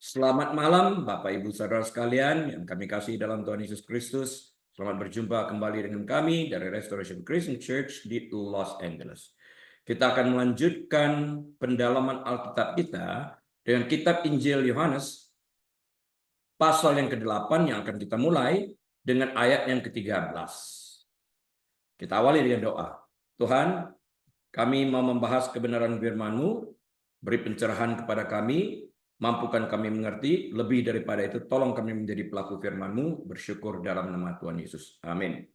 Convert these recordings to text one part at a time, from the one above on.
Selamat malam Bapak Ibu Saudara sekalian yang kami kasih dalam Tuhan Yesus Kristus. Selamat berjumpa kembali dengan kami dari Restoration Christian Church di Los Angeles. Kita akan melanjutkan pendalaman Alkitab kita dengan kitab Injil Yohanes pasal yang ke-8 yang akan kita mulai dengan ayat yang ke-13. Kita awali dengan doa. Tuhan, kami mau membahas kebenaran firman-Mu, beri pencerahan kepada kami, mampukan kami mengerti, lebih daripada itu tolong kami menjadi pelaku firman-Mu, bersyukur dalam nama Tuhan Yesus. Amin.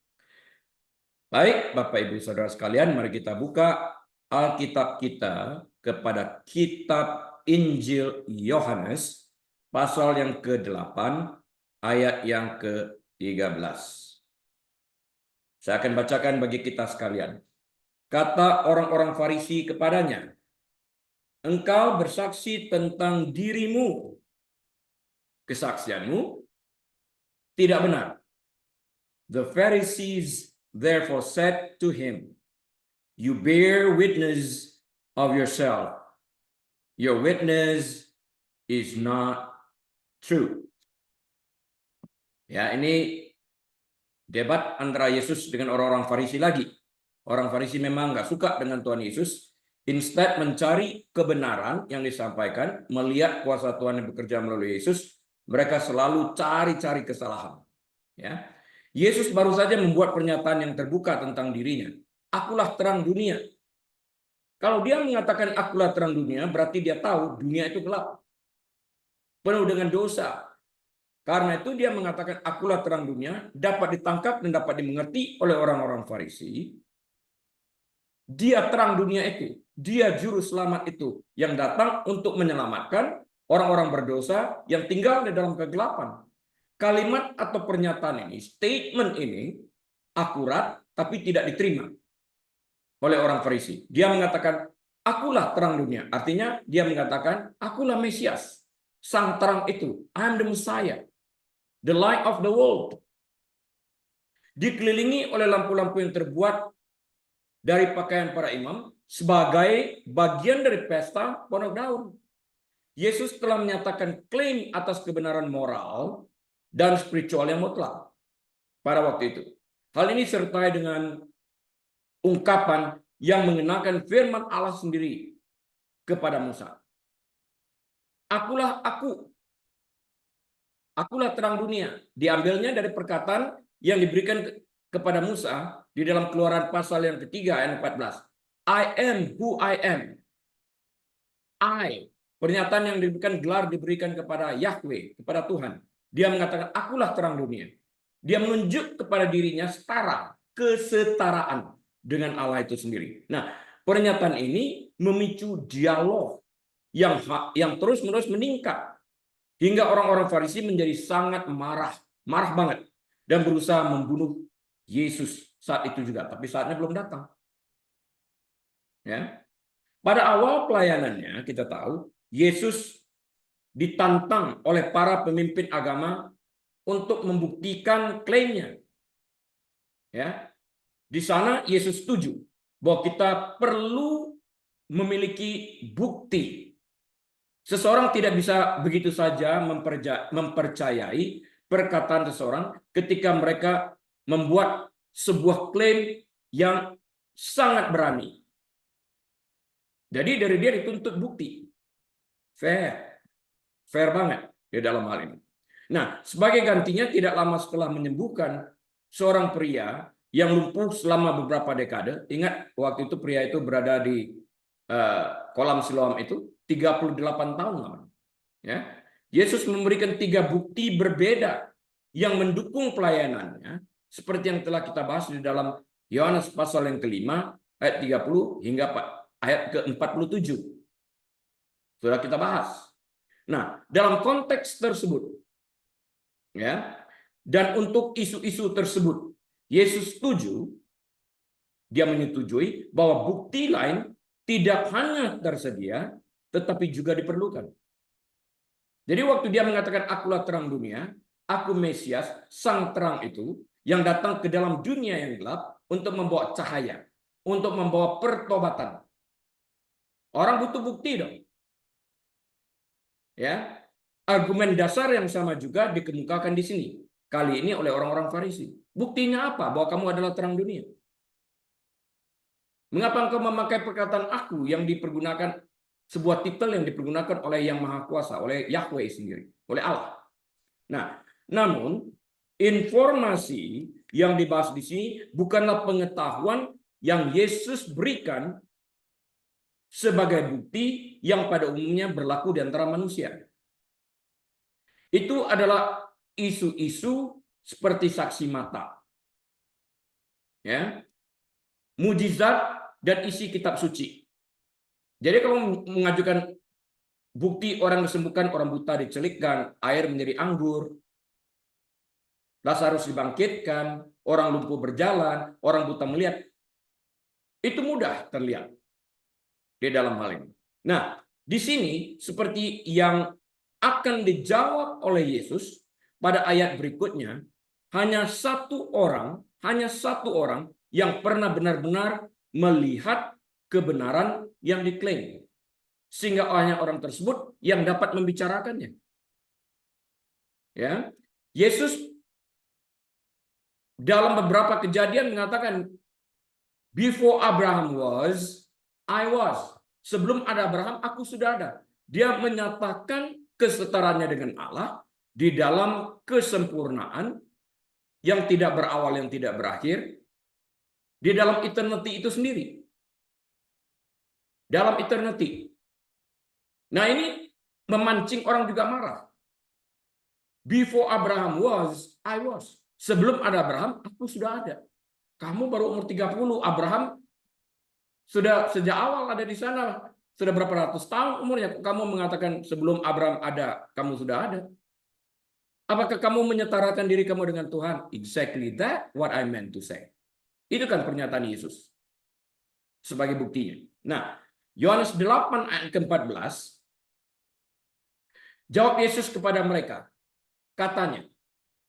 Baik, Bapak Ibu Saudara sekalian, mari kita buka Alkitab kita kepada kitab Injil Yohanes, pasal yang ke-8, ayat yang ke-13. Saya akan bacakan bagi kita sekalian. Kata orang-orang Farisi kepadanya, engkau bersaksi tentang dirimu. Kesaksianmu tidak benar. The Pharisees therefore said to him, you bear witness of yourself. Your witness is not true. Ya, ini debat antara Yesus dengan orang-orang Farisi lagi. Orang Farisi memang nggak suka dengan Tuhan Yesus. Instead mencari kebenaran yang disampaikan, melihat kuasa Tuhan yang bekerja melalui Yesus, mereka selalu cari-cari kesalahan. Ya, Yesus baru saja membuat pernyataan yang terbuka tentang dirinya. Akulah terang dunia. Kalau dia mengatakan akulah terang dunia, berarti dia tahu dunia itu gelap, penuh dengan dosa. Karena itu dia mengatakan akulah terang dunia, dapat ditangkap dan dapat dimengerti oleh orang-orang Farisi. Dia terang dunia itu, dia juru selamat itu yang datang untuk menyelamatkan orang-orang berdosa yang tinggal di dalam kegelapan. Kalimat atau pernyataan ini, statement ini akurat tapi tidak diterima oleh orang Farisi. Dia mengatakan akulah terang dunia, artinya dia mengatakan akulah Mesias, sang terang itu, I am the Messiah, the light of the world. Dikelilingi oleh lampu-lampu yang terbuat dari pakaian para imam sebagai bagian dari pesta pondok daun. Yesus telah menyatakan klaim atas kebenaran moral dan spiritual yang mutlak pada waktu itu. Hal ini disertai dengan ungkapan yang mengenakan firman Allah sendiri kepada Musa. Akulah aku. Akulah terang dunia. Diambilnya dari perkataan yang diberikan kepada Musa di dalam Keluaran pasal yang ketiga ayat 14. I am who I am. I. Pernyataan yang diberikan kepada Yahweh, kepada Tuhan. Dia mengatakan akulah terang dunia. Dia menunjuk kepada dirinya setara, kesetaraan dengan Allah itu sendiri. Nah, pernyataan ini memicu dialog yang terus-menerus meningkat hingga orang-orang Farisi menjadi sangat marah banget dan berusaha membunuh Yesus saat itu juga, tapi saatnya belum datang. Ya. Pada awal pelayanannya kita tahu Yesus ditantang oleh para pemimpin agama untuk membuktikan klaimnya. Ya. Di sana Yesus setuju bahwa kita perlu memiliki bukti. Seseorang tidak bisa begitu saja mempercayai perkataan seseorang ketika mereka membuat sebuah klaim yang sangat berani. Jadi dari dia dituntut bukti. Fair banget di dalam hal ini. Nah, sebagai gantinya tidak lama setelah menyembuhkan seorang pria yang lumpuh selama beberapa dekade. Ingat waktu itu pria itu berada di kolam Siloam itu 38 tahun lamanya. Ya. Yesus memberikan 3 bukti berbeda yang mendukung pelayanannya seperti yang telah kita bahas di dalam Yohanes pasal yang ke-5 ayat 30 hingga ayat ke-47. Sudah kita bahas. Nah, dalam konteks tersebut ya, dan untuk isu-isu tersebut Yesus setuju, dia menyetujui bahwa bukti lain tidak hanya tersedia tetapi juga diperlukan. Jadi waktu dia mengatakan akulah terang dunia, aku Mesias, sang terang itu yang datang ke dalam dunia yang gelap untuk membawa cahaya, untuk membawa pertobatan. Orang butuh bukti dong. Ya. Argumen dasar yang sama juga dikemukakan di sini. Kali ini oleh orang-orang Farisi. Buktinya apa? Bahwa kamu adalah terang dunia. Mengapa engkau memakai perkataan aku yang dipergunakan, sebuah titel yang dipergunakan oleh Yang Maha Kuasa, oleh Yahweh sendiri, oleh Allah. Nah, namun informasi yang dibahas di sini bukanlah pengetahuan yang Yesus berikan sebagai bukti yang pada umumnya berlaku di antara manusia. Itu adalah isu-isu seperti saksi mata, ya, mujizat dan isi kitab suci. Jadi kalau mengajukan bukti orang disembuhkan, orang buta dicelikkan, air menjadi anggur, Lazarus dibangkitkan, orang lumpuh berjalan, orang buta melihat, itu mudah terlihat di dalam hal ini. Nah, di sini seperti yang akan dijawab oleh Yesus pada ayat berikutnya, hanya satu orang yang pernah benar-benar melihat kebenaran yang diklaim. Sehingga hanya orang tersebut yang dapat membicarakannya. Ya, Yesus dalam beberapa kejadian mengatakan, before Abraham was, I was. Sebelum ada Abraham, aku sudah ada. Dia menyatakan kesetaraannya dengan Allah di dalam kesempurnaan yang tidak berawal, yang tidak berakhir, di dalam eternity itu sendiri. Dalam eternity. Nah, ini memancing orang juga marah. Before Abraham was, I was. Sebelum ada Abraham, aku sudah ada. Kamu baru umur 30, Abraham sudah sejak awal ada di sana. Sudah berapa ratus tahun umurnya. Kamu mengatakan sebelum Abraham ada, kamu sudah ada. Apakah kamu menyetarakan diri kamu dengan Tuhan? Exactly that what I meant to say. Itu kan pernyataan Yesus. Sebagai buktinya. Nah, Yohanes 8 ayat ke-14. Jawab Yesus kepada mereka. Katanya,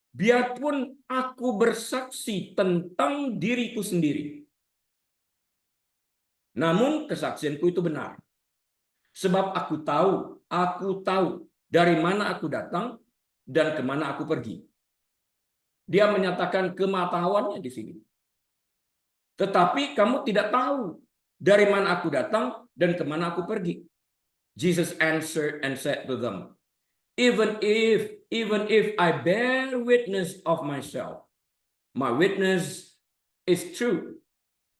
biarpun aku bersaksi tentang diriku sendiri, namun kesaksianku itu benar. Sebab aku tahu dari mana aku datang dan kemana aku pergi. Dia menyatakan kematahuannya di sini. Tetapi kamu tidak tahu dari mana aku datang dan kemana aku pergi. Jesus answered and said to them, even if I bear witness of myself, my witness is true.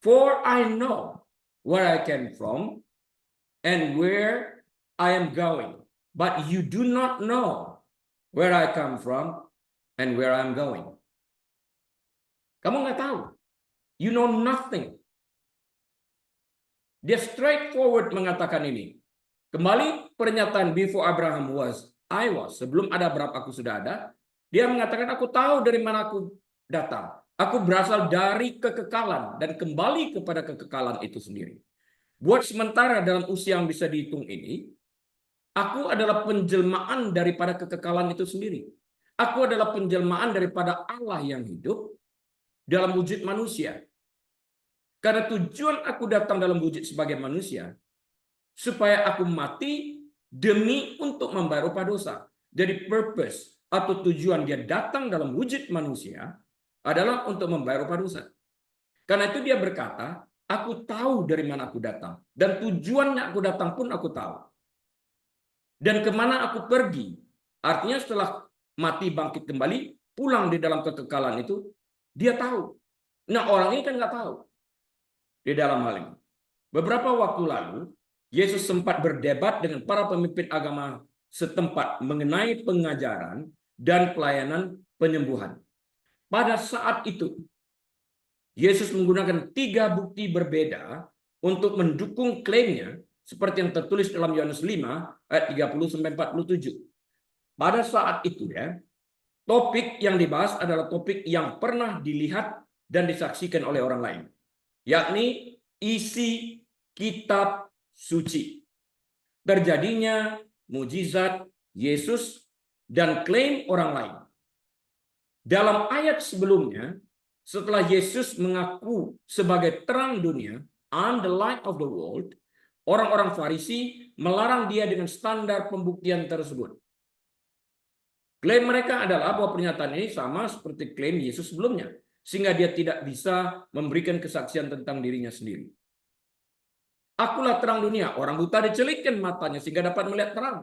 For I know where I came from and where I am going. But you do not know where I come from and where I'm going. Kamu nggak tahu. You know nothing. Dia straightforward mengatakan ini. Kembali pernyataan before Abraham was, I was. Sebelum ada Abraham aku sudah ada. Dia mengatakan aku tahu dari mana aku datang. Aku berasal dari kekekalan dan kembali kepada kekekalan itu sendiri. Buat sementara dalam usia yang bisa dihitung ini, aku adalah penjelmaan daripada kekekalan itu sendiri. Aku adalah penjelmaan daripada Allah yang hidup dalam wujud manusia. Karena tujuan aku datang dalam wujud sebagai manusia, supaya aku mati demi untuk membayar upah dosa. Jadi purpose atau tujuan dia datang dalam wujud manusia adalah untuk membayar upah dosa. Karena itu dia berkata, aku tahu dari mana aku datang. Dan tujuannya aku datang pun aku tahu. Dan kemana aku pergi. Artinya setelah mati bangkit kembali, pulang di dalam kekekalan itu, dia tahu. Nah, orang ini kan nggak tahu. Di dalam hal ini. Beberapa waktu lalu, Yesus sempat berdebat dengan para pemimpin agama setempat mengenai pengajaran dan pelayanan penyembuhan. Pada saat itu, Yesus menggunakan 3 bukti berbeda untuk mendukung klaimnya, seperti yang tertulis dalam Yohanes 5 ayat 30-47. Pada saat itu ya, topik yang dibahas adalah topik yang pernah dilihat dan disaksikan oleh orang lain, yakni isi kitab suci. Terjadinya mujizat Yesus dan klaim orang lain. Dalam ayat sebelumnya, setelah Yesus mengaku sebagai terang dunia, I'm the light of the world, orang-orang Farisi melarang dia dengan standar pembuktian tersebut. Klaim mereka adalah bahwa pernyataan ini sama seperti klaim Yesus sebelumnya, sehingga dia tidak bisa memberikan kesaksian tentang dirinya sendiri. Akulah terang dunia, orang buta dicelikkan matanya sehingga dapat melihat terang.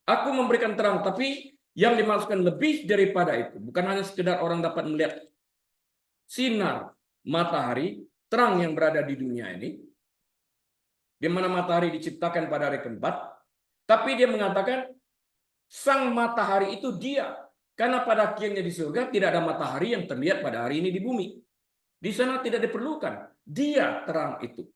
Aku memberikan terang, tapi yang dimaksudkan lebih daripada itu. Bukan hanya sekedar orang dapat melihat sinar matahari, terang yang berada di dunia ini, di mana matahari diciptakan pada hari keempat, tapi dia mengatakan sang matahari itu dia. Karena pada akhirnya di surga tidak ada matahari yang terlihat pada hari ini di bumi. Di sana tidak diperlukan. Dia terang itu.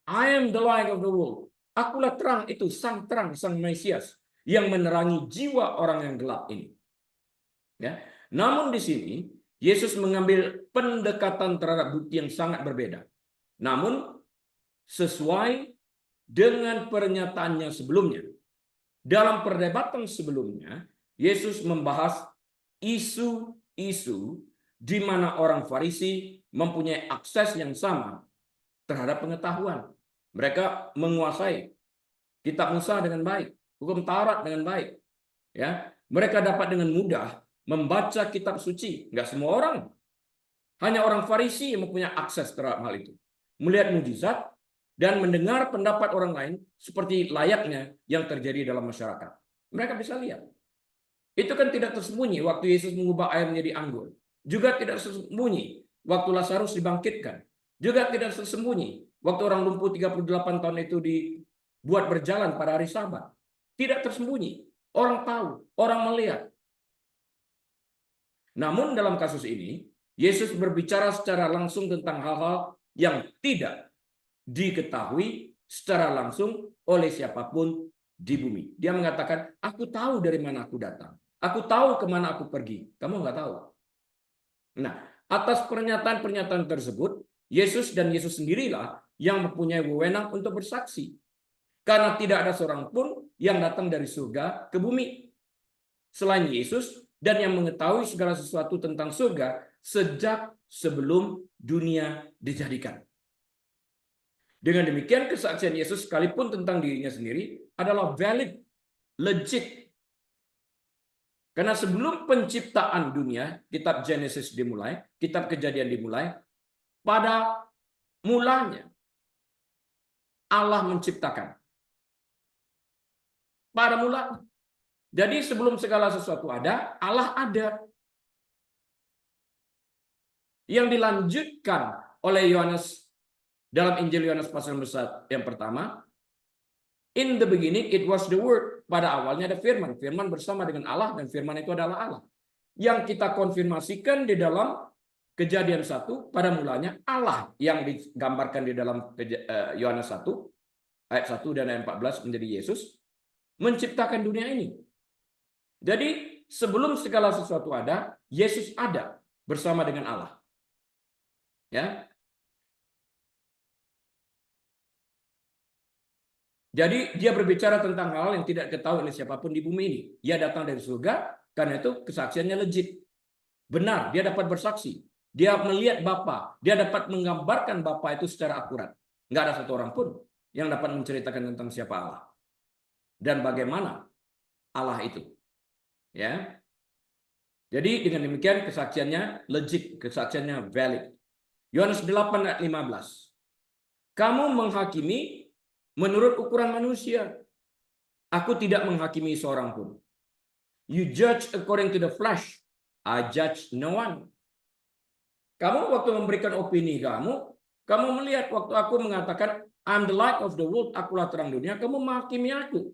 I am the light of the world. Akulah terang itu, sang terang, sang Mesias yang menerangi jiwa orang yang gelap ini. Ya. Namun di sini Yesus mengambil pendekatan terhadap bukti yang sangat berbeda. Namun sesuai dengan pernyataannya sebelumnya. Dalam perdebatan sebelumnya, Yesus membahas isu-isu di mana orang Farisi mempunyai akses yang sama terhadap pengetahuan. Mereka menguasai kitab Musa dengan baik, hukum Taurat dengan baik. Ya, mereka dapat dengan mudah membaca kitab suci. Enggak semua orang. Hanya orang Farisi yang mempunyai akses terhadap hal itu. Melihat mujizat dan mendengar pendapat orang lain seperti layaknya yang terjadi dalam masyarakat. Mereka bisa lihat. Itu kan tidak tersembunyi waktu Yesus mengubah air menjadi anggur. Juga tidak tersembunyi waktu Lazarus dibangkitkan. Juga tidak tersembunyi waktu orang lumpuh 38 tahun itu dibuat berjalan pada hari Sabat. Tidak tersembunyi. Orang tahu, orang melihat. Namun dalam kasus ini, Yesus berbicara secara langsung tentang hal-hal yang tidak diketahui secara langsung oleh siapapun di bumi. Dia mengatakan, aku tahu dari mana aku datang. Aku tahu kemana aku pergi. Kamu nggak tahu. Nah, atas pernyataan-pernyataan tersebut, Yesus dan Yesus sendirilah yang mempunyai wewenang untuk bersaksi. Karena tidak ada seorang pun yang datang dari surga ke bumi selain Yesus dan yang mengetahui segala sesuatu tentang surga sejak sebelum dunia dijadikan. Dengan demikian kesaksian Yesus sekalipun tentang dirinya sendiri adalah valid, legit. Karena sebelum penciptaan dunia, kitab Genesis dimulai, kitab Kejadian dimulai, pada mulanya Allah menciptakan. Pada mulanya. Jadi sebelum segala sesuatu ada, Allah ada. Yang dilanjutkan oleh Yohanes dalam Injil Yohanes pasal yang pertama, in the beginning it was the word. Pada awalnya ada firman. Firman bersama dengan Allah dan firman itu adalah Allah. Yang kita konfirmasikan di dalam Kejadian 1, pada mulanya Allah yang digambarkan di dalam Yohanes 1 ayat 1 dan ayat 14 menjadi Yesus menciptakan dunia ini. Jadi sebelum segala sesuatu ada, Yesus ada bersama dengan Allah. Ya. Jadi dia berbicara tentang hal yang tidak diketahui oleh siapapun di bumi ini. Dia datang dari surga, karena itu kesaksiannya legit. Benar, dia dapat bersaksi. Dia melihat Bapa, dia dapat menggambarkan Bapa itu secara akurat. Nggak ada satu orang pun yang dapat menceritakan tentang siapa Allah dan bagaimana Allah itu. Ya. Jadi dengan demikian kesaksiannya legit, kesaksiannya valid. Yohanes 8 ayat 15. Kamu menghakimi menurut ukuran manusia. Aku tidak menghakimi seorang pun. You judge according to the flesh. I judge no one. Kamu waktu memberikan opini kamu melihat waktu aku mengatakan I'm the light of the world, akulah terang dunia, kamu menghakimi aku.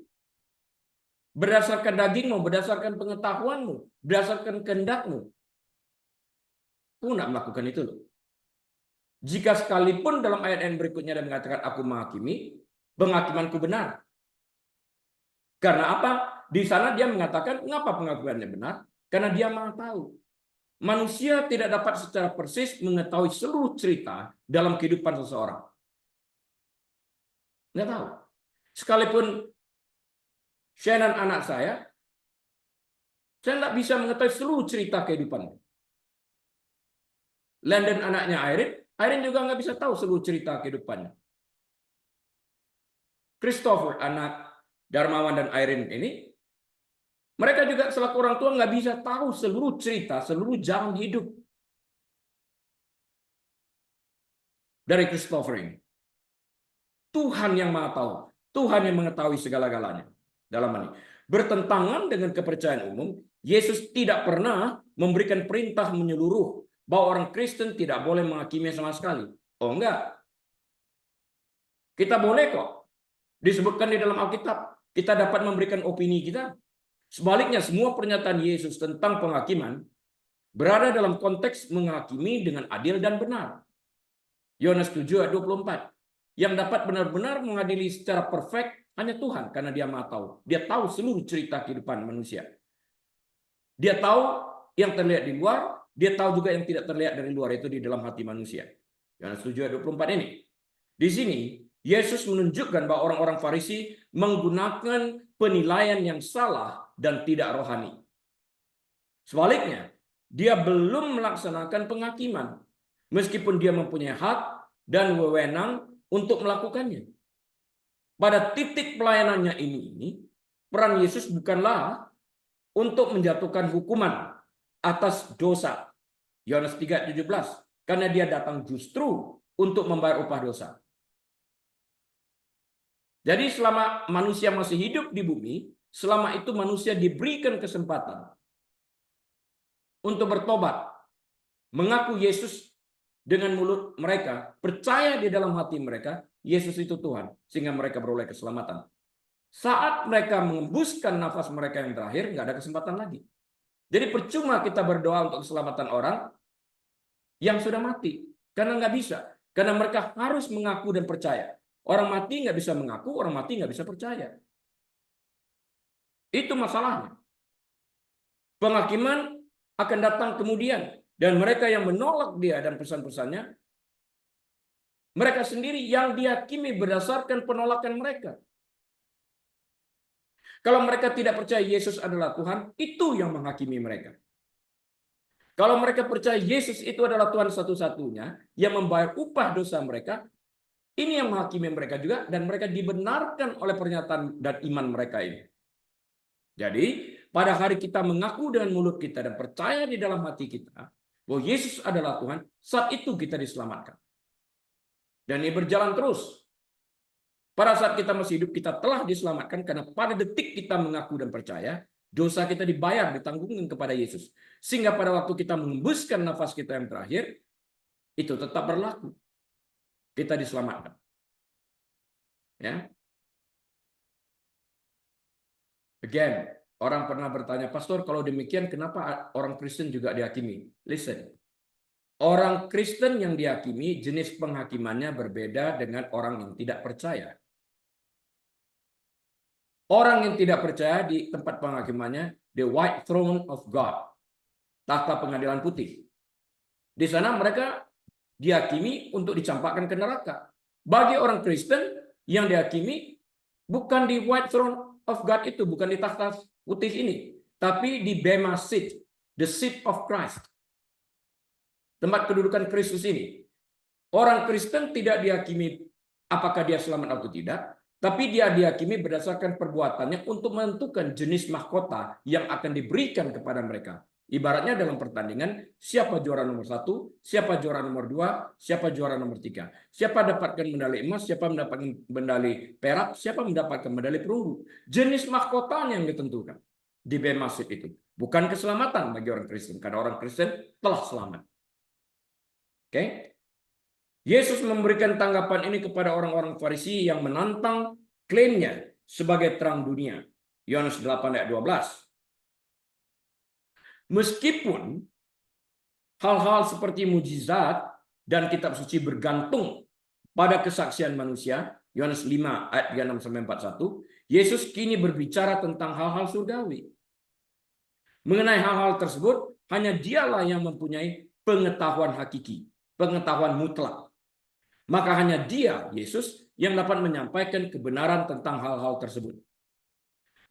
Berdasarkan dagingmu, berdasarkan pengetahuanmu, berdasarkan kehendakmu. Aku tidak melakukan itu loh. Jika sekalipun dalam ayat yang berikutnya dia mengatakan aku menghakimi, penghakimanku benar. Karena apa? Di sana dia mengatakan mengapa pengakuannya benar? Karena dia Maha tahu. Manusia tidak dapat secara persis mengetahui seluruh cerita dalam kehidupan seseorang. Nggak tahu. Sekalipun Shannon anak saya tidak bisa mengetahui seluruh cerita kehidupannya. Landon anaknya Irene juga nggak bisa tahu seluruh cerita kehidupannya. Christopher anak Darmawan dan Irene ini Mereka juga selaku orang tua nggak bisa tahu seluruh cerita, seluruh jalan hidup dari Christopher ini. Tuhan yang Maha Tahu, Tuhan yang mengetahui segala-galanya. Dalam hal ini, bertentangan dengan kepercayaan umum, Yesus tidak pernah memberikan perintah menyeluruh bahwa orang Kristen tidak boleh menghakimi sama sekali. Oh enggak, kita boleh kok. Disebutkan di dalam Alkitab, kita dapat memberikan opini kita. Sebaliknya, semua pernyataan Yesus tentang penghakiman berada dalam konteks menghakimi dengan adil dan benar. Yohanes 7 ayat 24. Yang dapat benar-benar mengadili secara perfect hanya Tuhan, karena Dia Maha Tahu. Dia tahu seluruh cerita kehidupan manusia. Dia tahu yang terlihat di luar, dia tahu juga yang tidak terlihat dari luar, itu di dalam hati manusia. Yohanes 7 ayat 24 ini. Di sini Yesus menunjukkan bahwa orang-orang Farisi menggunakan penilaian yang salah dan tidak rohani. Sebaliknya, dia belum melaksanakan penghakiman, meskipun dia mempunyai hak dan wewenang untuk melakukannya. Pada titik pelayanannya ini, peran Yesus bukanlah untuk menjatuhkan hukuman atas dosa. Yohanes 3:17, karena dia datang justru untuk membayar upah dosa. Jadi selama manusia masih hidup di bumi, selama itu manusia diberikan kesempatan untuk bertobat, mengaku Yesus dengan mulut mereka, percaya di dalam hati mereka, Yesus itu Tuhan, sehingga mereka beroleh keselamatan. Saat mereka mengembuskan nafas mereka yang terakhir, nggak ada kesempatan lagi. Jadi percuma kita berdoa untuk keselamatan orang yang sudah mati, karena nggak bisa. Karena mereka harus mengaku dan percaya. Orang mati nggak bisa mengaku, orang mati nggak bisa percaya. Itu masalahnya. Penghakiman akan datang kemudian. Dan mereka yang menolak dia dan pesan-pesannya, mereka sendiri yang dihakimi berdasarkan penolakan mereka. Kalau mereka tidak percaya Yesus adalah Tuhan, itu yang menghakimi mereka. Kalau mereka percaya Yesus itu adalah Tuhan satu-satunya yang membayar upah dosa mereka, ini yang menghakimi mereka juga, dan mereka dibenarkan oleh pernyataan dan iman mereka ini. Jadi, pada hari kita mengaku dengan mulut kita dan percaya di dalam hati kita bahwa Yesus adalah Tuhan, saat itu kita diselamatkan. Dan ini berjalan terus. Pada saat kita masih hidup, kita telah diselamatkan karena pada detik kita mengaku dan percaya, dosa kita dibayar, ditanggungkan kepada Yesus. Sehingga pada waktu kita mengembuskan nafas kita yang terakhir, itu tetap berlaku. Kita diselamatkan. Ya. Again, orang pernah bertanya, Pastor, kalau demikian kenapa orang Kristen juga dihakimi? Listen. Orang Kristen yang dihakimi, jenis penghakimannya berbeda dengan orang yang tidak percaya. Orang yang tidak percaya di tempat penghakimannya, the white throne of God, tahta pengadilan putih. Di sana mereka dihakimi untuk dicampakkan ke neraka. Bagi orang Kristen yang dihakimi bukan di white throne of God itu, bukan di tahta putih ini, tapi di Bema seat, the seat of Christ. Tempat kedudukan Kristus ini. Orang Kristen tidak dihakimi apakah dia selamat atau tidak, tapi dia dihakimi berdasarkan perbuatannya untuk menentukan jenis mahkota yang akan diberikan kepada mereka. Ibaratnya dalam pertandingan, siapa juara nomor 1, siapa juara nomor 2, siapa juara nomor 3. Siapa dapatkan medali emas, siapa mendapatkan medali perak, siapa mendapatkan medali perunggu. Jenis mahkotanya yang ditentukan di Bema seat itu. Bukan keselamatan bagi orang Kristen, karena orang Kristen telah selamat. Oke? Yesus memberikan tanggapan ini kepada orang-orang Farisi yang menantang klaimnya sebagai terang dunia. Yohanes 8 ayat 12. Meskipun hal-hal seperti mujizat dan kitab suci bergantung pada kesaksian manusia, Yohanes 5 ayat 36 sampai 41, Yesus kini berbicara tentang hal-hal surgawi. Mengenai hal-hal tersebut, hanya dialah yang mempunyai pengetahuan hakiki, pengetahuan mutlak. Maka hanya dia, Yesus, yang dapat menyampaikan kebenaran tentang hal-hal tersebut.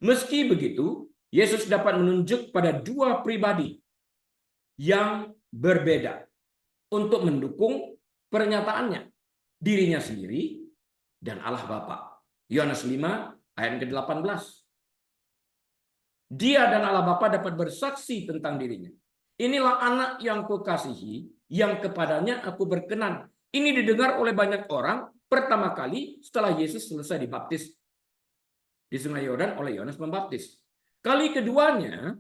Meski begitu, Yesus dapat menunjuk pada dua pribadi yang berbeda untuk mendukung pernyataannya, dirinya sendiri dan Allah Bapa. Yohanes 5 ayat ke-18. Dia dan Allah Bapa dapat bersaksi tentang dirinya. Inilah anak yang kukasihi, yang kepadanya aku berkenan. Ini didengar oleh banyak orang pertama kali setelah Yesus selesai dibaptis di Sungai Yordan oleh Yohanes Pembaptis. Kali keduanya,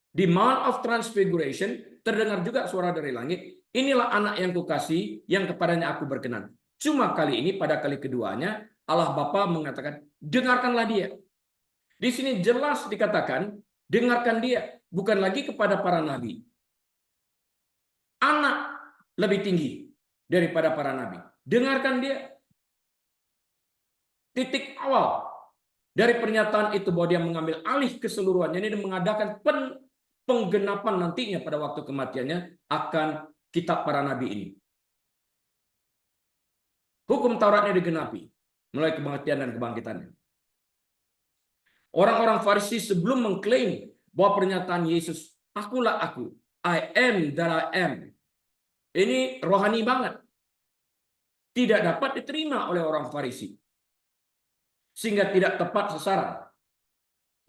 di Mount of Transfiguration, terdengar juga suara dari langit. Inilah anak yang kukasihi, yang kepadanya aku berkenan. Cuma kali ini, pada kali keduanya, Allah Bapa mengatakan, dengarkanlah dia. Di sini jelas dikatakan, dengarkan dia, bukan lagi kepada para nabi. Anak lebih tinggi daripada para nabi. Dengarkan dia. Titik awal dari pernyataan itu bahwa dia mengambil alih keseluruhannya ini dan mengadakan penggenapan nantinya pada waktu kematiannya akan kitab para nabi ini. Hukum Tauratnya digenapi mulai kematian dan kebangkitannya. Orang-orang Farisi sebelum mengklaim bahwa pernyataan Yesus, akulah aku, I am that I am, ini rohani banget, tidak dapat diterima oleh orang Farisi, sehingga tidak tepat sasaran.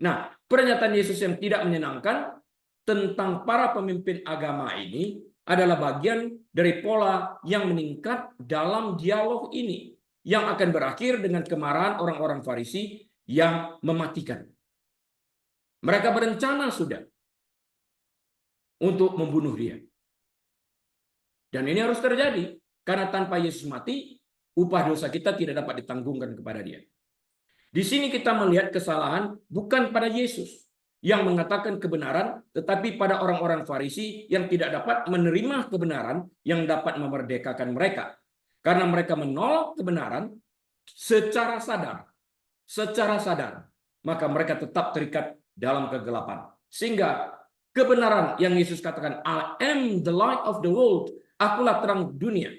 Nah, pernyataan Yesus yang tidak menyenangkan tentang para pemimpin agama ini adalah bagian dari pola yang meningkat dalam dialog ini, yang akan berakhir dengan kemarahan orang-orang Farisi yang mematikan. Mereka berencana sudah untuk membunuh dia. Dan ini harus terjadi, karena tanpa Yesus mati, upah dosa kita tidak dapat ditanggungkan kepada dia. Di sini kita melihat kesalahan bukan pada Yesus yang mengatakan kebenaran, tetapi pada orang-orang Farisi yang tidak dapat menerima kebenaran yang dapat memerdekakan mereka. Karena mereka menolak kebenaran secara sadar. Maka mereka tetap terikat dalam kegelapan. Sehingga kebenaran yang Yesus katakan, I am the light of the world, akulah terang dunia,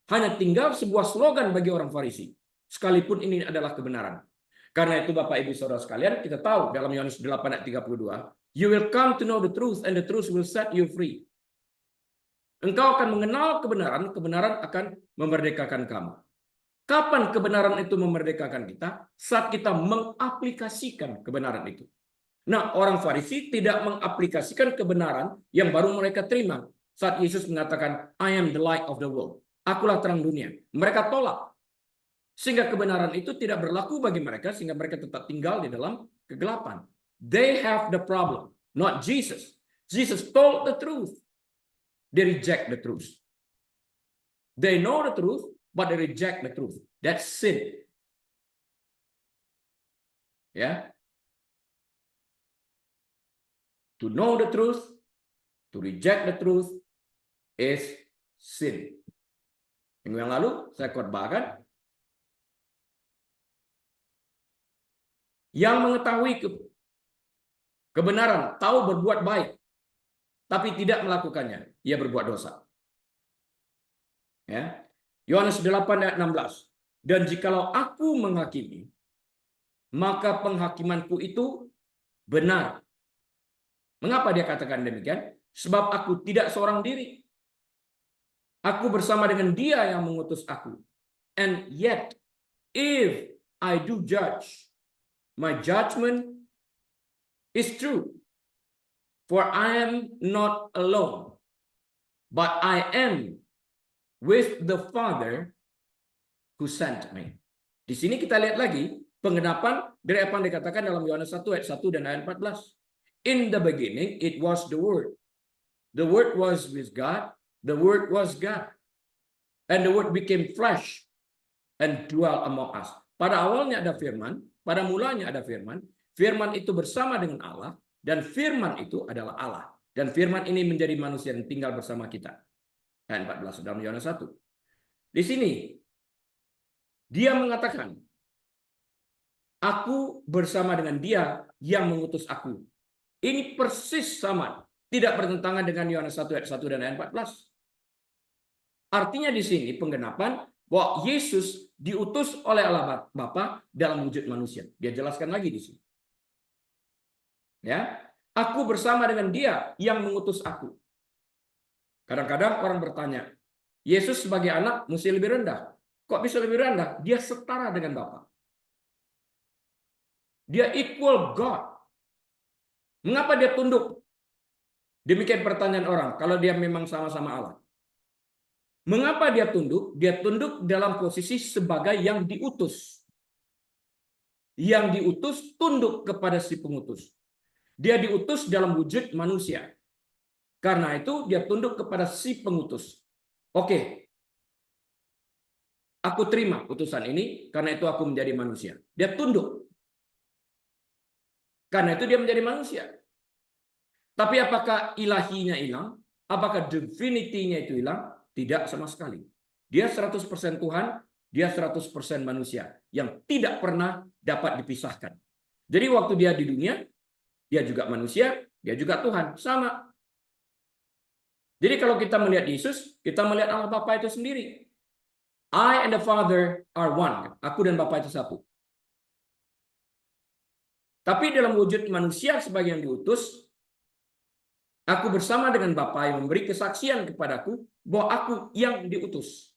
hanya tinggal sebuah slogan bagi orang Farisi, sekalipun ini adalah kebenaran. Karena itu Bapak Ibu Saudara sekalian, kita tahu dalam Yohanes 8 ayat 32, you will come to know the truth and the truth will set you free. Engkau akan mengenal kebenaran, kebenaran akan memerdekakan kamu. Kapan kebenaran itu memerdekakan kita? Saat kita mengaplikasikan kebenaran itu. Nah, orang Farisi tidak mengaplikasikan kebenaran yang baru mereka terima saat Yesus mengatakan, I am the light of the world. Akulah terang dunia. Mereka tolak. Sehingga kebenaran itu tidak berlaku bagi mereka, sehingga mereka tetap tinggal di dalam kegelapan. They have the problem, not Jesus. Jesus told the truth. They reject the truth. They know the truth, but they reject the truth. That's sin. Ya. To know the truth, to reject the truth is sin. Minggu yang lalu saya khotbahkan, yang mengetahui kebenaran, tahu berbuat baik, tapi tidak melakukannya, ia berbuat dosa. Ya. Yohanes 8 ayat 16. Dan jikalau aku menghakimi, maka penghakimanku itu benar. Mengapa dia katakan demikian? Sebab aku tidak seorang diri. Aku bersama dengan Dia yang mengutus aku. And yet, if I do judge, my judgment is true. For I am not alone, but I am with the Father who sent me. Di sini kita lihat lagi penggenapan dari apa yang dikatakan dalam Yohanes 1 ayat 1 dan ayat 14. In the beginning, it was the Word. The Word was with God. The Word was God. And the Word became flesh and dwelt among us. Pada awalnya ada firman, pada mulanya ada firman. Firman itu bersama dengan Allah, dan firman itu adalah Allah. Dan firman ini menjadi manusia yang tinggal bersama kita. Ayat 14 dalam Yohanes 1. Di sini, dia mengatakan, aku bersama dengan Dia yang mengutus aku. Ini persis sama, tidak bertentangan dengan Yohanes 1 ayat 1 dan ayat 14. Artinya di sini penggenapan bahwa Yesus diutus oleh Allah Bapa dalam wujud manusia. Dia jelaskan lagi di sini. Ya, aku bersama dengan Dia yang mengutus aku. Kadang-kadang orang bertanya, Yesus sebagai anak mesti lebih rendah. Kok bisa lebih rendah? Dia setara dengan Bapa. Dia equal God. Mengapa dia tunduk? Demikian pertanyaan orang, kalau dia memang sama-sama Allah. Mengapa dia tunduk? Dia tunduk dalam posisi sebagai yang diutus. Yang diutus tunduk kepada si pengutus. Dia diutus dalam wujud manusia. Karena itu dia tunduk kepada si pengutus. Oke, aku terima utusan ini, karena itu aku menjadi manusia. Dia tunduk. Karena itu dia menjadi manusia. Tapi apakah ilahinya hilang? Apakah divinity-nya itu hilang? Tidak sama sekali. Dia 100% Tuhan, dia 100% manusia yang tidak pernah dapat dipisahkan. Jadi waktu dia di dunia, dia juga manusia, dia juga Tuhan, sama. Jadi kalau kita melihat Yesus, kita melihat Allah Bapa itu sendiri. I and the Father are one. Aku dan Bapa itu satu. Tapi dalam wujud manusia sebagai yang diutus, aku bersama dengan Bapa yang memberi kesaksian kepadaku bahwa aku yang diutus.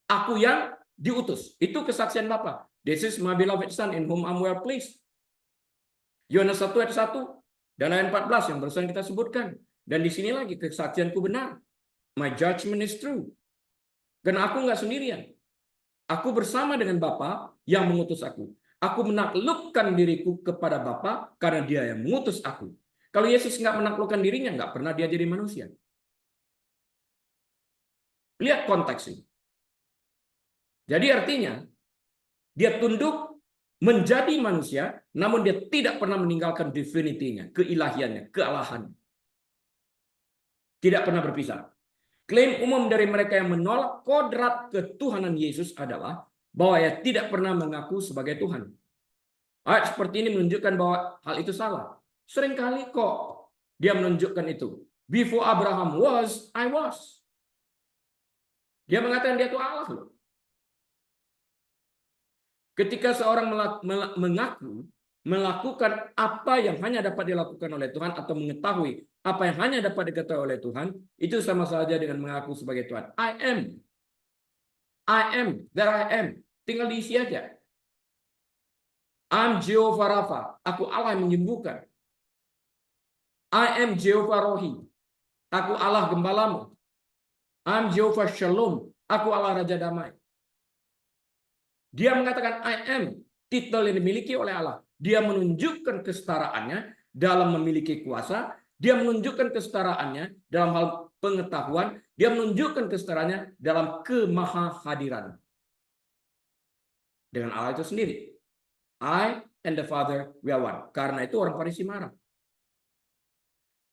Aku yang diutus. Itu kesaksian Bapa. This is my beloved son in whom I'm well pleased. Yohanes 1 ayat 1 dan ayat 14 yang barusan kita sebutkan. Dan di sini lagi kesaksianku benar. My judgment is true. Karena aku nggak sendirian. Aku bersama dengan Bapa yang mengutus aku. Aku menaklukkan diriku kepada Bapa karena dia yang mengutus aku. Kalau Yesus nggak menaklukkan dirinya, nggak pernah dia jadi manusia. Lihat konteks ini. Jadi artinya, dia tunduk menjadi manusia, namun dia tidak pernah meninggalkan divinity-nya, keilahiannya, kealahannya. Tidak pernah berpisah. Klaim umum dari mereka yang menolak kodrat ketuhanan Yesus adalah bahwa ia tidak pernah mengaku sebagai Tuhan. Ayat seperti ini menunjukkan bahwa hal itu salah. Seringkali kok dia menunjukkan itu. Before Abraham was, I was. Dia mengatakan dia itu Allah loh. Ketika seorang mengaku melakukan apa yang hanya dapat dilakukan oleh Tuhan atau mengetahui apa yang hanya dapat diketahui oleh Tuhan, itu sama saja dengan mengaku sebagai Tuhan. I am, there I am. Tinggal diisi aja. I'm Jehovah Rapha, aku Allah yang menyembuhkan. I am Jehovah Rohi, aku Allah gembalamu. I'm Jehovah Shalom, aku Allah Raja Damai. Dia mengatakan I am, titel yang dimiliki oleh Allah. Dia menunjukkan kesetaraannya dalam memiliki kuasa. Dia menunjukkan kesetaraannya dalam hal pengetahuan. Dia menunjukkan kesetaraannya dalam kemahahadiran. Dengan Allah itu sendiri. I and the Father we are one. Karena itu orang Farisi marah.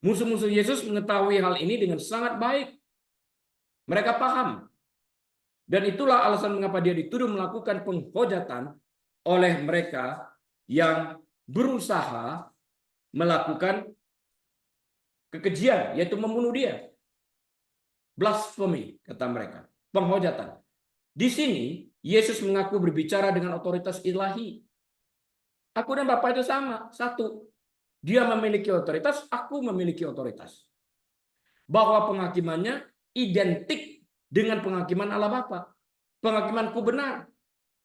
Musuh-musuh Yesus mengetahui hal ini dengan sangat baik. Mereka paham. Dan itulah alasan mengapa dia dituduh melakukan penghujatan oleh mereka yang berusaha melakukan kekejian, yaitu membunuh dia. Blasphemy, kata mereka. Penghujatan. Di sini, Yesus mengaku berbicara dengan otoritas ilahi. Aku dan Bapa itu sama, satu. Dia memiliki otoritas, aku memiliki otoritas. Bahwa penghakimannya identik dengan penghakiman Allah Bapa. Penghakimanku benar,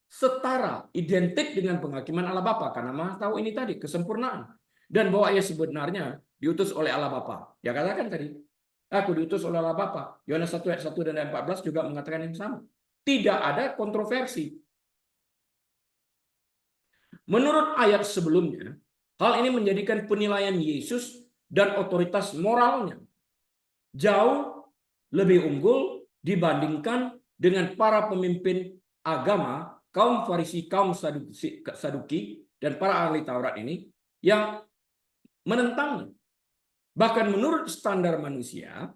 setara, identik dengan penghakiman Allah Bapa. Karena Maha tahu ini tadi, kesempurnaan. Dan bahwa ia sebenarnya diutus oleh Allah Bapa. Ya katakan tadi, aku diutus oleh Allah Bapa. Yohanes 1 ayat 1 dan ayat 14 juga mengatakan yang sama. Tidak ada kontroversi. Menurut ayat sebelumnya, hal ini menjadikan penilaian Yesus dan otoritas moralnya jauh lebih unggul dibandingkan dengan para pemimpin agama, kaum Farisi, kaum Saduki, dan para ahli Taurat ini yang menentangnya. Bahkan menurut standar manusia,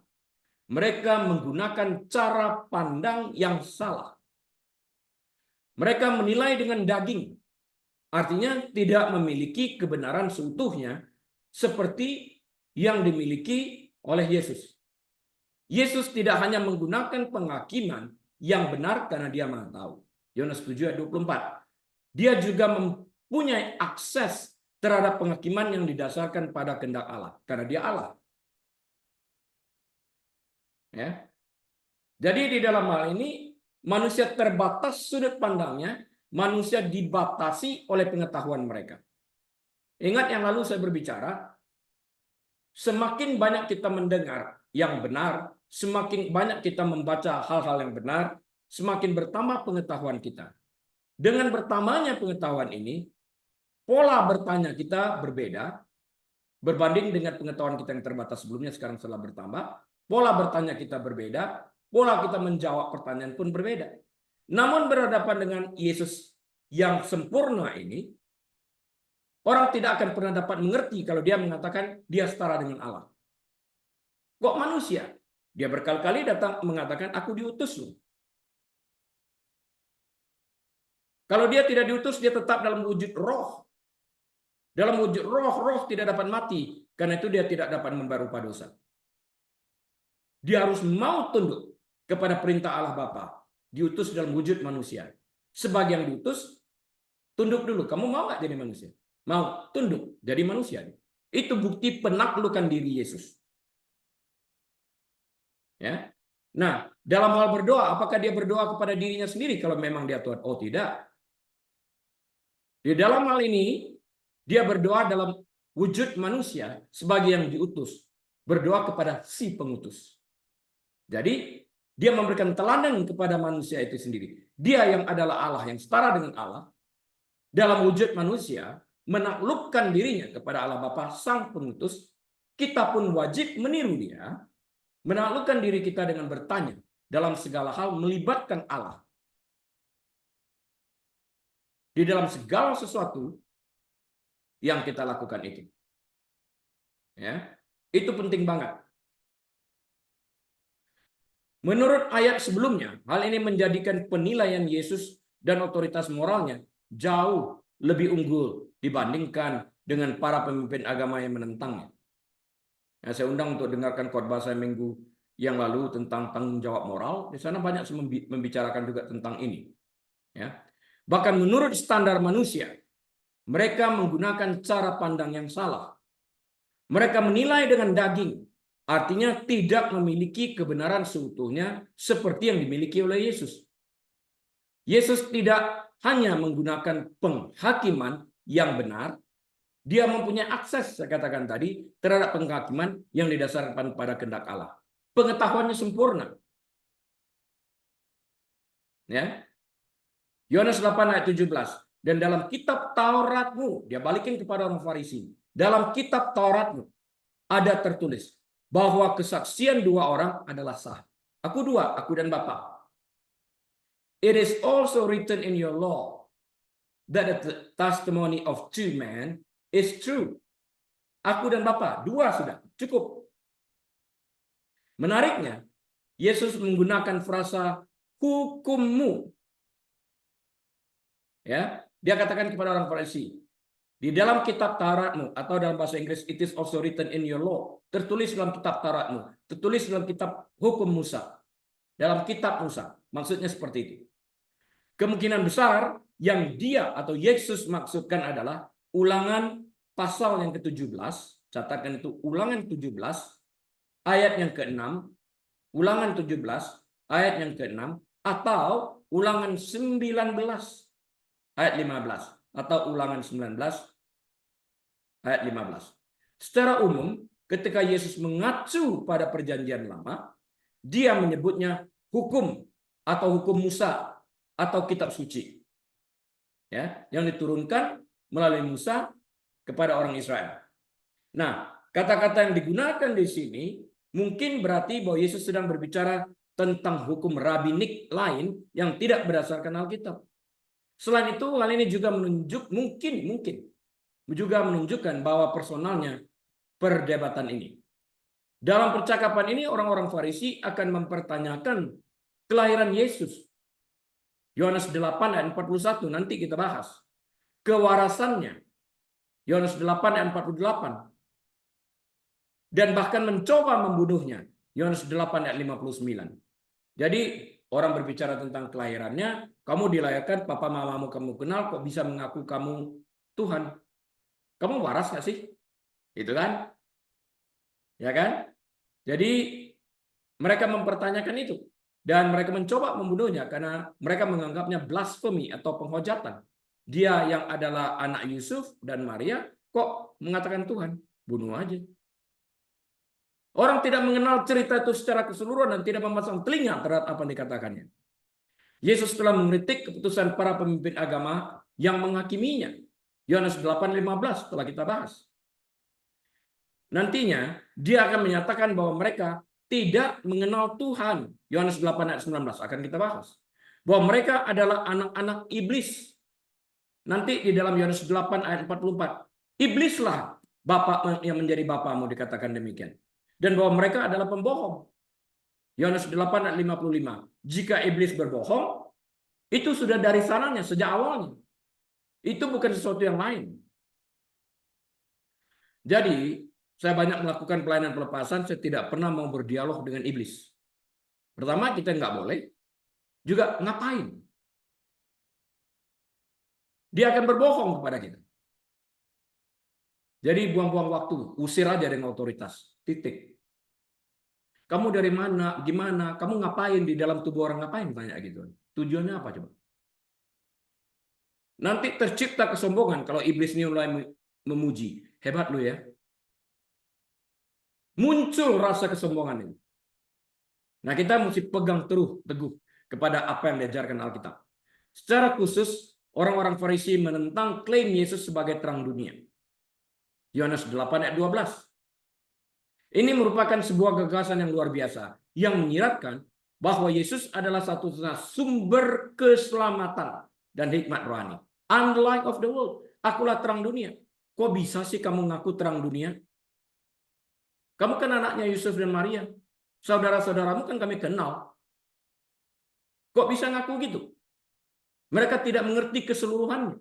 mereka menggunakan cara pandang yang salah. Mereka menilai dengan daging, artinya tidak memiliki kebenaran seutuhnya seperti yang dimiliki oleh Yesus. Yesus tidak hanya menggunakan penghakiman yang benar karena dia Maha tahu. Yohanes 7 ayat 24. Dia juga mempunyai akses terhadap penghakiman yang didasarkan pada kehendak Allah karena dia Allah. Ya. Jadi di dalam hal ini manusia terbatas sudut pandangnya, manusia dibatasi oleh pengetahuan mereka. Ingat yang lalu saya berbicara, semakin banyak kita mendengar yang benar, semakin banyak kita membaca hal-hal yang benar, semakin bertambah pengetahuan kita. Dengan bertambahnya pengetahuan ini, pola bertanya kita berbeda, berbanding dengan pengetahuan kita yang terbatas sebelumnya, sekarang setelah bertambah, pola bertanya kita berbeda, pola kita menjawab pertanyaan pun berbeda. Namun berhadapan dengan Yesus yang sempurna ini, orang tidak akan pernah dapat mengerti kalau dia mengatakan dia setara dengan Allah. Kok manusia? Dia berkali-kali datang mengatakan, aku diutus loh. Kalau dia tidak diutus, dia tetap dalam wujud roh. Dalam wujud roh, roh tidak dapat mati. Karena itu dia tidak dapat membayar upah dosa. Dia harus mau tunduk kepada perintah Allah Bapa. Diutus dalam wujud manusia. Sebagai yang diutus, tunduk dulu. Kamu mau nggak jadi manusia? Mau, tunduk. Jadi manusia. Itu bukti penaklukan diri Yesus. Ya. Nah, dalam hal berdoa, apakah dia berdoa kepada dirinya sendiri kalau memang dia Tuhan? Oh, tidak. Di dalam hal ini, dia berdoa dalam wujud manusia sebagai yang diutus. Berdoa kepada si pengutus. Jadi, dia memberikan teladan kepada manusia itu sendiri. Dia yang adalah Allah, yang setara dengan Allah, dalam wujud manusia, menaklukkan dirinya kepada Allah Bapa Sang Pengutus. Kita pun wajib meniru dia, menaklukkan diri kita dengan bertanya dalam segala hal melibatkan Allah. Di dalam segala sesuatu yang kita lakukan itu. Ya, itu penting banget. Menurut ayat sebelumnya, hal ini menjadikan penilaian Yesus dan otoritas moralnya jauh lebih unggul dibandingkan dengan para pemimpin agama yang menentangnya. Nah, saya undang untuk dengarkan khotbah saya minggu yang lalu tentang tanggung jawab moral. Di sana banyak membicarakan juga tentang ini. Ya. Bahkan menurut standar manusia, mereka menggunakan cara pandang yang salah. Mereka menilai dengan daging, artinya tidak memiliki kebenaran seutuhnya seperti yang dimiliki oleh Yesus. Yesus tidak hanya menggunakan penghakiman yang benar, dia mempunyai akses, saya katakan tadi, terhadap penghakiman yang didasarkan pada kehendak Allah. Pengetahuannya sempurna. Ya. Yohanes 8 ayat 17. Dan dalam kitab Tauratmu, dia balikin kepada orang Farisi. Dalam kitab Tauratmu ada tertulis bahwa kesaksian dua orang adalah sah. Aku dua, aku dan Bapa. It is also written in your law that the testimony of two men is true. Aku dan Bapa, dua sudah, cukup. Menariknya, Yesus menggunakan frasa hukummu. Ya, dia katakan kepada orang Farisi, di dalam kitab Tauratmu, atau dalam bahasa Inggris, it is also written in your law. Tertulis dalam kitab Tauratmu, tertulis dalam kitab hukum Musa. Dalam kitab Musa, maksudnya seperti itu. Kemungkinan besar yang dia atau Yesus maksudkan adalah Ulangan pasal yang ke-17, catatkan itu Ulangan 17, ayat yang ke-6, Ulangan 17, ayat yang ke-6, atau Ulangan 19, ayat 15, atau Ulangan 19, ayat 15. Secara umum, ketika Yesus mengacu pada perjanjian lama, dia menyebutnya hukum atau hukum Musa atau kitab suci. Ya, yang diturunkan melalui Musa kepada orang Israel. Nah, kata-kata yang digunakan di sini mungkin berarti bahwa Yesus sedang berbicara tentang hukum rabinik lain yang tidak berdasarkan Alkitab. Selain itu, hal ini juga mungkin juga menunjukkan bahwa personalnya perdebatan ini. Dalam percakapan ini, orang-orang Farisi akan mempertanyakan kelahiran Yesus. Yohanes 8 ayat 41, nanti kita bahas. Kewarasannya. Yohanes 8 ayat 48. Dan bahkan mencoba membunuhnya. Yohanes 8 ayat 59. Jadi orang berbicara tentang kelahirannya, kamu dilahirkan, papa mamamu kamu kenal, kok bisa mengaku kamu Tuhan? Kamu waras nggak sih? Itu kan? Ya kan? Jadi mereka mempertanyakan itu. Dan mereka mencoba membunuhnya karena mereka menganggapnya blasfemi atau penghujatan. Dia yang adalah anak Yusuf dan Maria, kok mengatakan Tuhan? Bunuh aja. Orang tidak mengenal cerita itu secara keseluruhan dan tidak memasang telinga terhadap apa yang dikatakannya. Yesus telah mengkritik keputusan para pemimpin agama yang menghakiminya. Yohanes 8:15 telah kita bahas. Nantinya dia akan menyatakan bahwa mereka tidak mengenal Tuhan. Yohanes 8:19 akan kita bahas. Bahwa mereka adalah anak-anak iblis. Nanti di dalam Yohanes 8:44. Iblislah bapak yang menjadi bapamu, dikatakan demikian. Dan bahwa mereka adalah pembohong. Yohanes 8:55. Jika iblis berbohong, itu sudah dari sananya sejak awalnya. Itu bukan sesuatu yang lain. Jadi, saya banyak melakukan pelayanan pelepasan, saya tidak pernah mau berdialog dengan iblis. Pertama, kita nggak boleh. Juga ngapain? Dia akan berbohong kepada kita. Jadi buang-buang waktu, usir aja dengan otoritas. Titik. Kamu dari mana? Gimana? Kamu ngapain di dalam tubuh orang? Ngapain? Tanya gitu. Tujuannya apa coba? Nanti tercipta kesombongan kalau iblis ini mulai memuji. Hebat lu ya. Muncul rasa kesombongan ini. Nah, kita mesti pegang teguh kepada apa yang diajarkan Alkitab. Secara khusus, orang-orang Farisi menentang klaim Yesus sebagai terang dunia. Yohanes 8:12. Ini merupakan sebuah gagasan yang luar biasa yang menyiratkan bahwa Yesus adalah satu-satunya sumber keselamatan dan hikmat rohani. I'm the light of the world. Akulah terang dunia. Kok bisa sih kamu ngaku terang dunia? Kamu kan anaknya Yusuf dan Maria. Saudara-saudaramu kan kami kenal. Kok bisa ngaku gitu? Mereka tidak mengerti keseluruhannya.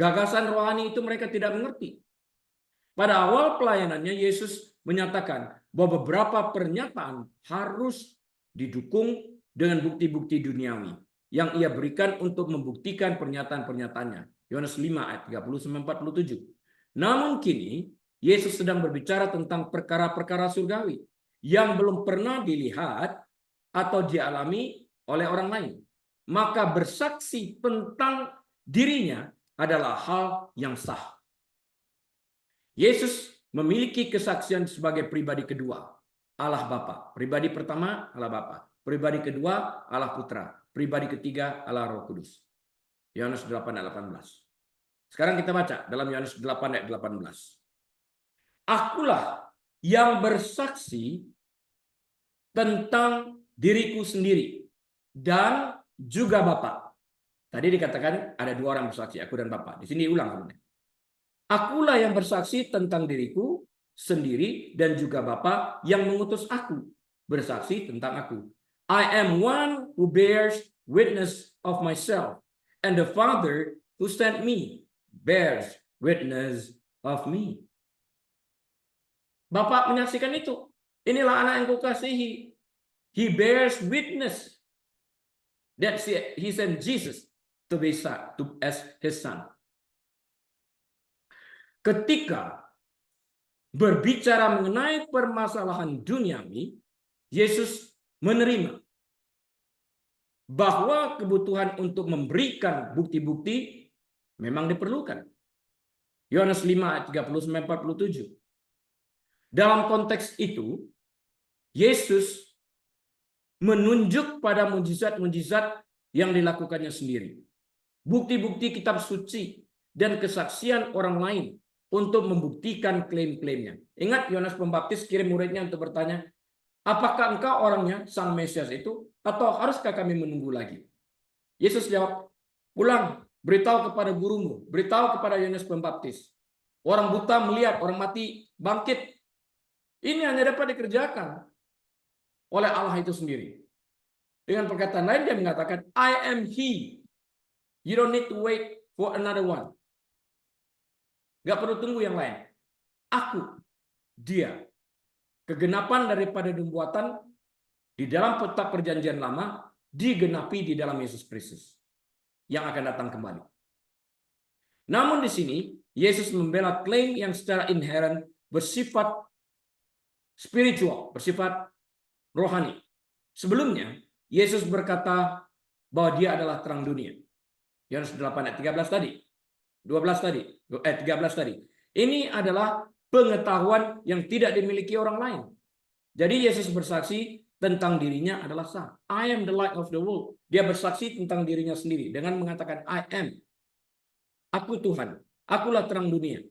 Gagasan rohani itu mereka tidak mengerti. Pada awal pelayanannya, Yesus menyatakan bahwa beberapa pernyataan harus didukung dengan bukti-bukti duniawi yang ia berikan untuk membuktikan pernyataan-pernyataannya. Yohanes 5:30-47. Namun kini, Yesus sedang berbicara tentang perkara-perkara surgawi yang belum pernah dilihat atau dialami oleh orang lain. Maka bersaksi tentang dirinya adalah hal yang sah. Yesus memiliki kesaksian sebagai pribadi kedua, Allah Bapa. Pribadi pertama, Allah Bapa. Pribadi kedua, Allah Putra. Pribadi ketiga, Allah Roh Kudus. Yohanes 8:18. Sekarang kita baca dalam Yohanes 8:18. Akulah yang bersaksi tentang diriku sendiri dan juga Bapa. Tadi dikatakan ada dua orang bersaksi, aku dan Bapa. Di sini ulang. Akulah yang bersaksi tentang diriku sendiri dan juga Bapa yang mengutus aku bersaksi tentang aku. I am one who bears witness of myself, and the Father who sent me bears witness of me. Bapak menyaksikan itu. Inilah anak yang kukasihi. He bears witness that he sent Jesus to be as his son. Ketika berbicara mengenai permasalahan duniawi, Yesus menerima bahwa kebutuhan untuk memberikan bukti-bukti memang diperlukan. Yohanes 5:39-47. Dalam konteks itu, Yesus menunjuk pada mujizat-mujizat yang dilakukannya sendiri. Bukti-bukti kitab suci dan kesaksian orang lain untuk membuktikan klaim-klaimnya. Ingat, Yohanes Pembaptis kirim muridnya untuk bertanya, apakah engkau orangnya, sang Mesias itu, atau haruskah kami menunggu lagi? Yesus jawab, pulang, beritahu kepada gurumu, beritahu kepada Yohanes Pembaptis. Orang buta melihat, orang mati bangkit. Ini hanya dapat dikerjakan oleh Allah itu sendiri. Dengan perkataan lain, dia mengatakan, I am He. You don't need to wait for another one. Gak perlu tunggu yang lain. Aku, dia. Kegenapan daripada nubuatan di dalam peta perjanjian lama digenapi di dalam Yesus Kristus yang akan datang kembali. Namun di sini Yesus membela klaim yang secara inheren bersifat spiritual, bersifat rohani. Sebelumnya Yesus berkata bahwa dia adalah terang dunia. Yohanes 8:13 tadi. 12 tadi, 13 tadi. Ini adalah pengetahuan yang tidak dimiliki orang lain. Jadi Yesus bersaksi tentang dirinya adalah sah. I am the light of the world. Dia bersaksi tentang dirinya sendiri dengan mengatakan I am. Aku Tuhan. Akulah terang dunia.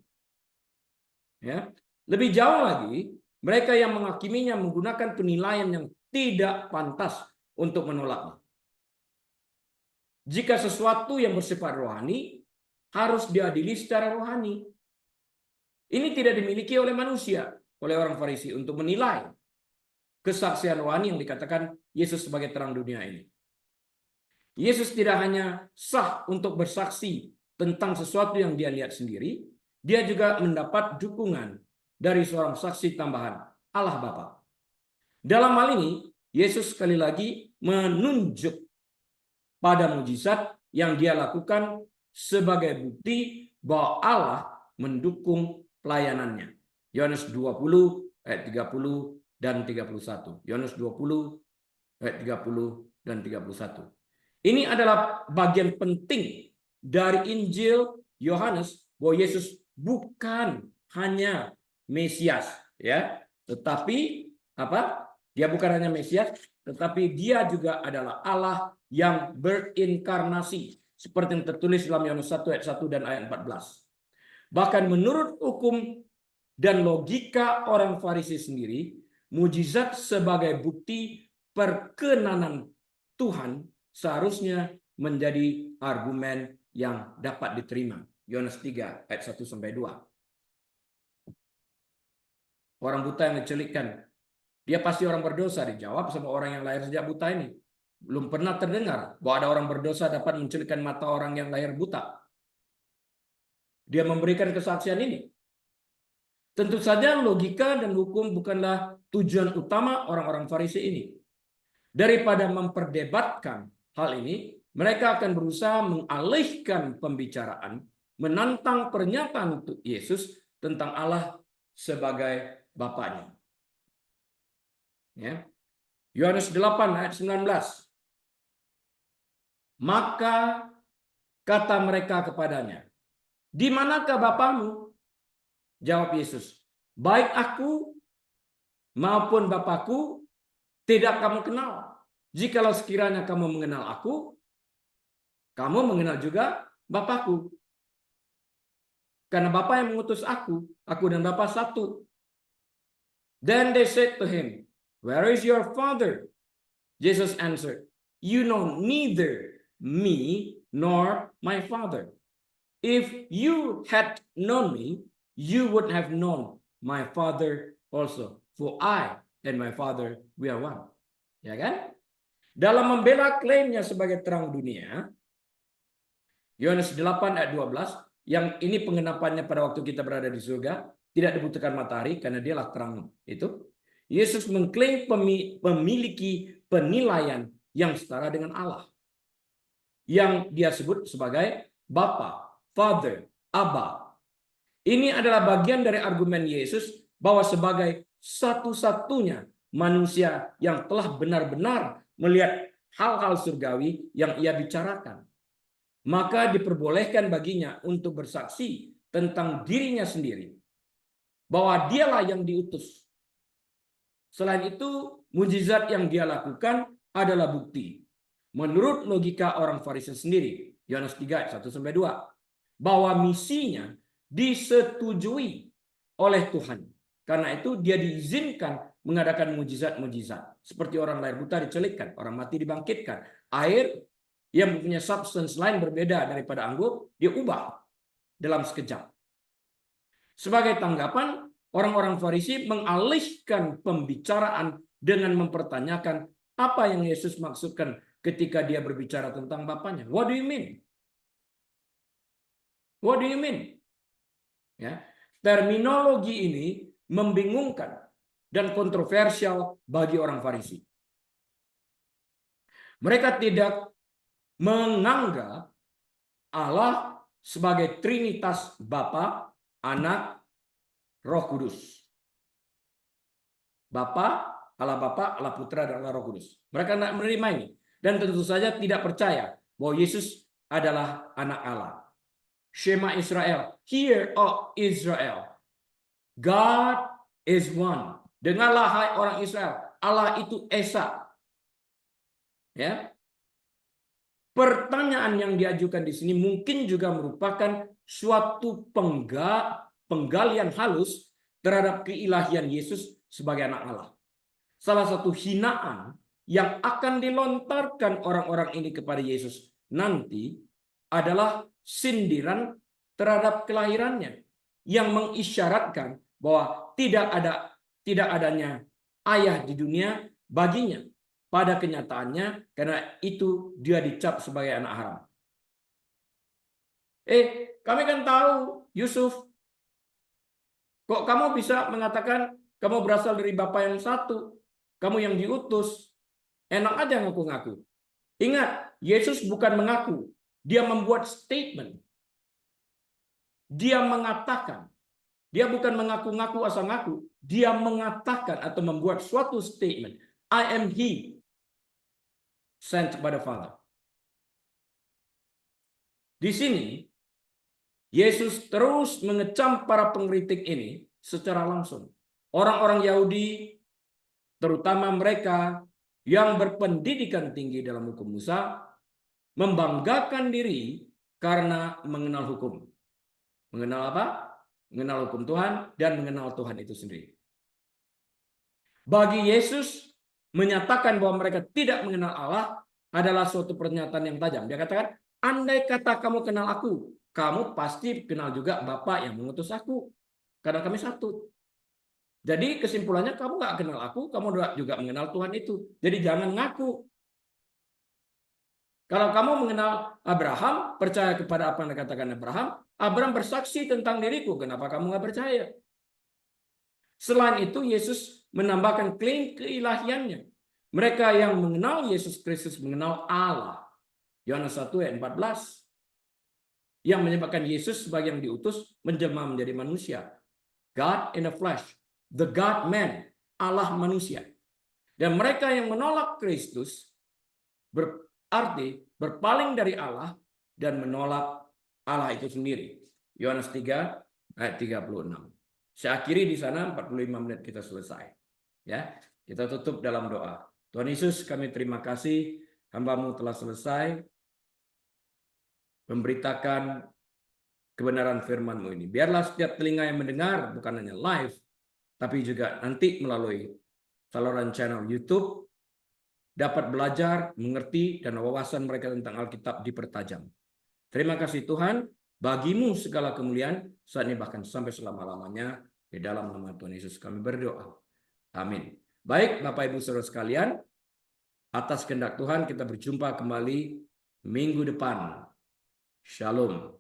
Ya. Lebih jauh lagi, mereka yang menghakiminya menggunakan penilaian yang tidak pantas untuk menolaknya. Jika sesuatu yang bersifat rohani harus diadili secara rohani. Ini tidak dimiliki oleh manusia, oleh orang Farisi untuk menilai kesaksian rohani yang dikatakan Yesus sebagai terang dunia ini. Yesus tidak hanya sah untuk bersaksi tentang sesuatu yang dia lihat sendiri, dia juga mendapat dukungan dari seorang saksi tambahan, Allah Bapa. Dalam hal ini, Yesus sekali lagi menunjuk pada mujizat yang dia lakukan sebagai bukti bahwa Allah mendukung pelayanannya. Yohanes 20 ayat 30 dan 31. Yohanes 20 ayat 30 dan 31. Ini adalah bagian penting dari Injil Yohanes bahwa Yesus bukan hanya Mesias, ya, tetapi apa? Dia bukan hanya Mesias, tetapi dia juga adalah Allah yang berinkarnasi seperti yang tertulis dalam Yohanes 1 ayat 1 dan ayat 14. Bahkan menurut hukum dan logika orang Farisi sendiri, mujizat sebagai bukti perkenanan Tuhan seharusnya menjadi argumen yang dapat diterima. Yohanes 3 ayat 1 sampai 2. Orang buta yang dicelikkan, dia pasti orang berdosa, dijawab sama orang yang lahir sejak buta ini. Belum pernah terdengar bahwa ada orang berdosa dapat mencelikkan mata orang yang lahir buta. Dia memberikan kesaksian ini. Tentu saja logika dan hukum bukanlah tujuan utama orang-orang Farisi ini. Daripada memperdebatkan hal ini, mereka akan berusaha mengalihkan pembicaraan, menantang pernyataan Yesus tentang Allah sebagai Bapanya. Ya. Yohanes 8 ayat 19. Maka kata mereka kepadanya, "Di manakah Bapamu?" Jawab Yesus, "Baik aku maupun Bapakku tidak kamu kenal. Jikalau sekiranya kamu mengenal aku, kamu mengenal juga Bapakku. Karena Bapa yang mengutus aku dan Bapa satu." Then they said to him, "Where is your father?" Jesus answered, "You know neither me nor my Father. If you had known me, you would have known my Father also. For I and my Father, we are one." Ya kan? Dalam membela klaimnya sebagai terang dunia, Yohanes 8 ayat 12, yang ini pengenapannya pada waktu kita berada di surga, tidak dibutuhkan matahari karena dialah terang itu. Yesus mengklaim memiliki penilaian yang setara dengan Allah, yang dia sebut sebagai Bapa, Father, Abba. Ini adalah bagian dari argumen Yesus bahwa sebagai satu-satunya manusia yang telah benar-benar melihat hal-hal surgawi yang ia bicarakan, maka diperbolehkan baginya untuk bersaksi tentang dirinya sendiri bahwa dialah yang diutus. Selain itu, mujizat yang dia lakukan adalah bukti menurut logika orang Farisi sendiri, Yohanes 3 ayat 1 sampai 2, bahwa misinya disetujui oleh Tuhan. Karena itu dia diizinkan mengadakan mujizat-mujizat. Seperti orang lahir buta dicelikkan, orang mati dibangkitkan. Air yang mempunyai substance lain berbeda daripada anggur, dia ubah dalam sekejap. Sebagai tanggapan, orang-orang Farisi mengalihkan pembicaraan dengan mempertanyakan apa yang Yesus maksudkan ketika dia berbicara tentang Bapanya. What do you mean? What do you mean? Ya, terminologi ini membingungkan dan kontroversial bagi orang Farisi. Mereka tidak menganggap Allah sebagai Trinitas Bapa, Anak, Roh Kudus. Bapa, Allah Bapa, Allah Putra, dan Allah Roh Kudus. Mereka tidak menerima ini. Dan tentu saja tidak percaya bahwa Yesus adalah anak Allah. Shema Israel. Hear, O Israel. God is one. Dengarlah hai orang Israel. Allah itu Esa. Ya. Pertanyaan yang diajukan di sini mungkin juga merupakan suatu penggalian halus terhadap keilahian Yesus sebagai anak Allah. Salah satu hinaan yang akan dilontarkan orang-orang ini kepada Yesus nanti adalah sindiran terhadap kelahirannya yang mengisyaratkan bahwa tidak adanya ayah di dunia baginya. Pada kenyataannya, karena itu dia dicap sebagai anak haram. Kami kan tahu, Yusuf, kok kamu bisa mengatakan kamu berasal dari Bapa yang satu, kamu yang diutus, enak aja ngaku-ngaku. Ingat, Yesus bukan mengaku, dia membuat statement. Dia mengatakan, dia bukan mengaku-ngaku asal ngaku, dia mengatakan atau membuat suatu statement. I am he, sent by the Father. Di sini, Yesus terus mengecam para pengkritik ini secara langsung. Orang-orang Yahudi, terutama mereka yang berpendidikan tinggi dalam hukum Musa, membanggakan diri karena mengenal hukum. Mengenal apa? Mengenal hukum Tuhan dan mengenal Tuhan itu sendiri. Bagi Yesus, menyatakan bahwa mereka tidak mengenal Allah adalah suatu pernyataan yang tajam. Dia katakan, andai kata kamu kenal aku, kamu pasti kenal juga Bapa yang mengutus aku. Karena kami satu. Jadi kesimpulannya kamu nggak kenal aku, kamu juga mengenal Tuhan itu. Jadi jangan ngaku. Kalau kamu mengenal Abraham, percaya kepada apa yang dikatakan Abraham, Abraham bersaksi tentang diriku. Kenapa kamu nggak percaya? Selain itu, Yesus menambahkan klaim keilahiannya. Mereka yang mengenal Yesus Kristus mengenal Allah. Yohanes 1 ayat 14. Yang menyebabkan Yesus sebagai yang diutus menjelma menjadi manusia. God in the flesh. The God-man. Allah manusia. Dan mereka yang menolak Kristus berarti berpaling dari Allah dan menolak Allah itu sendiri. Yohanes 3 ayat 36. Saya akhiri di sana, 45 menit kita selesai. Ya, kita tutup dalam doa. Tuhan Yesus, kami terima kasih hamba-Mu telah selesai memberitakan kebenaran firman-Mu ini. Biarlah setiap telinga yang mendengar, bukan hanya live, tapi juga nanti melalui saluran channel YouTube, dapat belajar, mengerti, dan wawasan mereka tentang Alkitab dipertajam. Terima kasih Tuhan, bagi-Mu segala kemuliaan, saat ini bahkan sampai selama-lamanya, di dalam nama Tuhan Yesus kami berdoa. Amin. Baik, Bapak Ibu Saudara sekalian, atas kehendak Tuhan kita berjumpa kembali minggu depan. Shalom.